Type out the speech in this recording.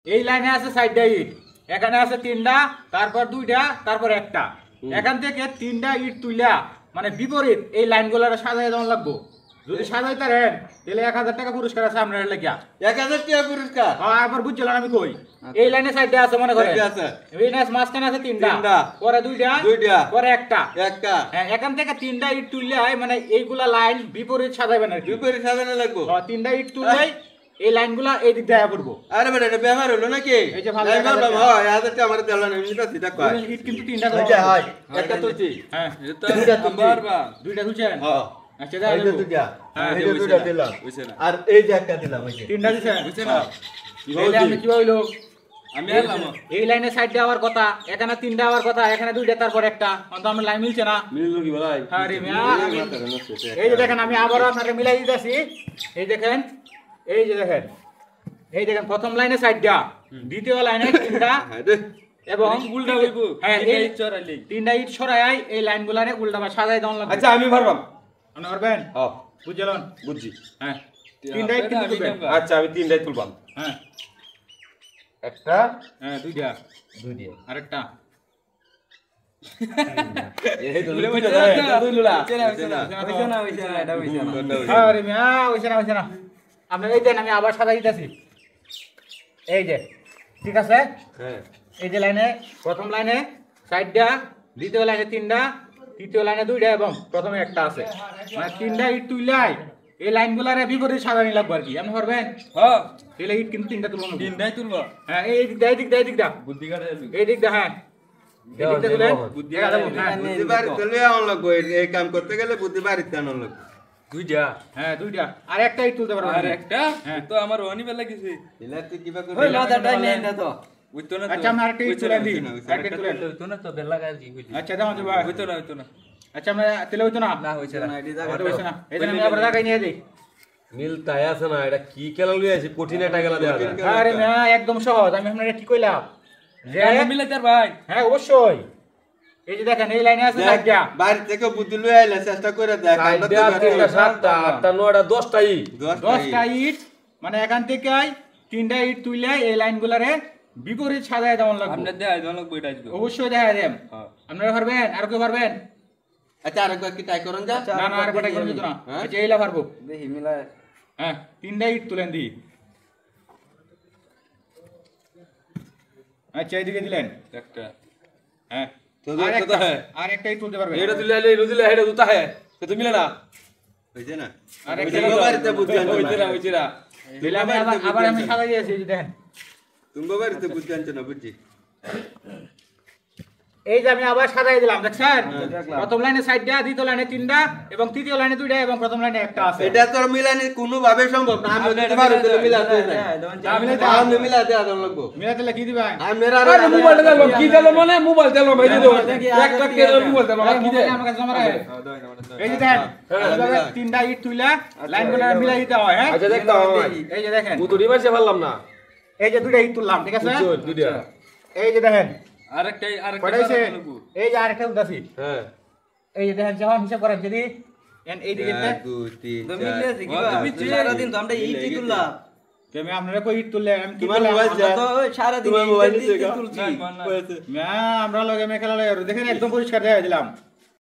এই লাইনে আছে 4টা ইট, এখানে আছে 3টা, তারপর 2টা, তারপর একটা। এখান থেকে 3টা ইট তুইলা মানে বিপরীত এই লাইনগুলোর সাজাই দেওয়া লাগবো। যদি সাজাইতে পারেন তাহলে 1000 টাকা পুরস্কার আছে আপনার লাগিয়া। 1000 টাকা পুরস্কার? হ্যাঁ, আবার বুঝছিলাম আমি কই। এই লাইনে 4টা আছে মনে করেন। এই লাইনে মাঝখানে আছে 3টা, পরে 2টা, পরে একটা। হ্যাঁ, এখান থেকে 3টা ইট তুললে মানে এইগুলা লাইন বিপরীত সাজাইবেন আর কি। বিপরীত সাজানো লাগবো। হ্যাঁ, 3টা ইট তুললে এই লাইনগুলা এই দিক দিয়ে পড়বো। আরে বেটা এটা ব্যবহার হলো নাকি? এই যে ভালো লাইন বাবা হয় 1000 টাকা আমার দেওয়া নেই এটা সিধা কয়। ইট কিন্তু 3টা এই যে হয় একটা তুলছি। হ্যাঁ, এটা দুইটা আবার বা 2টা তুলছেন। হ্যাঁ আচ্ছা দাও। এই যে দুইটা। হ্যাঁ, এই যে দুইটা দিলাম। আর এই যে একটা দিলাম এই যে। 3টা দিছেন। বুঝছেন না? এই লাইনে কি হইলো? আমি আনলাম। এই লাইনে 4টা হওয়ার কথা, এখানে 3টা হওয়ার কথা, এখানে 2টা, তারপর একটা। অন্ত আমরা লাইন মিলছে না। মিললো কি ভাই? আরে মিয়া, এই যে দেখেন আমি আবারও আপনাকে মিলাই দিতেছি। এই দেখেন, এই যে দেখেন, এই দেখেন প্রথম লাইনে 4টা, দ্বিতীয় লাইনে 3টা এবং উল্টা হইব। হ্যাঁ, এই ইট চড়াইলি। 3টা ইট সরাই এই লাইনগুলারে উল্টা বা সাজাই দেওয়া লাগবে। আচ্ছা আমি পারবাম। আপনি পারবেন? হ্যাঁ বুঝলেন? বুঝছি। হ্যাঁ, 3টা ইট কিন্তু তুলবেন। আচ্ছা আমি তিনটাই তুলবাম। হ্যাঁ, একটা হ্যাঁ, 2টা, দুই দিয়ে। আরেকটা। এই তো তুইলা। আরে মিয়া, হইছে না। আপনি এই দেন, আমি আবার সাজাই দিতেছি। এই যে, ঠিক আছে? হ্যাঁ এই যে লাইনে, প্রথম লাইনে 4টা, দ্বিতীয় লাইনে 3টা, তৃতীয় লাইনে 2টা এবং প্রথমে একটা আছে। মানে 3টা ইট তুইলাই এই লাইনগুলারে বিপরীত সাজানি লাগবে আর কি। আপনি পারবেন? হ্যাঁ তাহলে ইট কিন্তু 3টা তুলবো। তিনটাই তুলবা। হ্যাঁ, এই দিক দিয়ে, এই দিক দিয়ে, এই দিক দিয়ে। বুদ্ধি কাটে এই দিক দিয়ে, হ্যাঁ। এই দিক দিয়ে তুলেন। বুদ্ধি দেখা যাবো, হ্যাঁ। বুদ্ধি বাড়িতে লইয়া আনলো লাগবো এই কাম করতে গেলে বুদ্ধি বাড়িতে আনলো লাগবো। দুইটা। হ্যাঁ, 2টা। আর একটা ইট তুলতে পারবেন। আর একটা হ্যাঁ। তো আমার ওয়ানি বেলা গেছে এলা তুই কিবা ওই করে লাদাটা নেই না তো বুঝতো না আচ্ছা, আমি আরেকটা ইট তুলেন দিই। আরেকটা তুলেন। হইতো না তো বেলা গাজি হইতো আচ্ছা, দাও যে ভাই। হইতো না আচ্ছা, আমরা তেলে হইতো না? না হইছে না আমাদের হইছে না। এই জন্য আমি আবার জায়গায় নিয়ে দিই। মিলতাই আছে না, এটা কি খেলা লই আছে? কঠিন একটা খেলা দেয়া যায়। আরে না, একদম সহজ। আমি আপনাকে কি কইলাম যে মিলে তার ভাই হ্যাঁ, অবশ্যই। এই যে দেখেন, এই লাইনে আছে 4টা। বাড়ি থেকে বুদ্ধি লইয়া আইলা চেষ্টা করে দেখ আমরা তো সাইডে 3টা 7টা 8টা 9টা 10টাই 10টা ইট মানে এখান থেকে 3টা ইট তুইলে এই লাইনগুলারে বিপরীত সাজায় দেওয়া লাগবে। আমরা দেয় জনক বইটা আসবে অবশ্যই দেখা দেন। আপনারা পারবেন? আর কেউ পারবেন? আচ্ছা আরেকবার কি ট্রাই করুন যা না না, আর কটা করতে না। হ্যাঁ? আচ্ছা, এইলা পারবো। দেখি মিলায় হ্যাঁ, 3টা ইট তুলেন দি। আচ্ছা, এইদিকে দিলেন। একটা হ্যাঁ, তো আর তো একটা, হ্যাঁ আর একটা ইট তুলতে পারবেন। এটা তুলে আইলে রুদিলে এটা দুতা হে তো মিলে না হইছে না আর হইছে একটা না বাড়িতে বুদ্ধি আনছো হইছে না না হইছে না দিলে আমি আবার আমি সাজাই দিয়েছি। এই যে দেখেন, তুমি বাড়িতে বুদ্ধি আনছো না বুঝছি এই যে আমি আবার সাজাই দিলাম, দেখছেন? প্রথম লাইনে 4টা, দ্বিতীয় লাইনে 3টা এবং তৃতীয় লাইনে 2টা এবং প্রথম লাইনে একটা আছে। এটা তো মিলানি কোনো ভাবে সম্ভব না আমি তোমার হইতে মিলাতে না আমি মিলাতে আদম লাগবো মিলাতে কি দিবেন? আমি আর আরে মোবাইল দিলাম কি দিলাম মানে মোবাইল দিলাম ভাই দিও একটা কে মোবাইল দিলাম কি দে আমার কাছে জমা রাখেন। এই যে দেখেন, এইভাবে 3টা ইট তুইলা লাইনগুলো মিলাই দিতে হয়। হ্যাঁ, আচ্ছা দেখতাম ভাই এই যে দেখেন, বুতুরি মারছে পারলাম না এই যে 2টা ইট তুললাম, ঠিক আছে? দুইটা এই যে দেখেন, আরেকটাই পড়াইছে। এই যে আরেকটা উদাসি। হ্যাঁ এই যে দেখেন, যখন হিসাব করেন যদি এই দিকে 1 2 3 তো মিলে আছে কি সারা দিন তো আমরা ইটি তুললাম আমি আপনারা কই ইট তুললে আমি কি তোমার বললাম? মোবাইল আমরা তো সারা দিন তোমার মোবাইল ইটি দিছে তুলছি আমরা লগে মেখেলা লগে দেখেন, একদম পরিষ্কার দেখা দিলাম।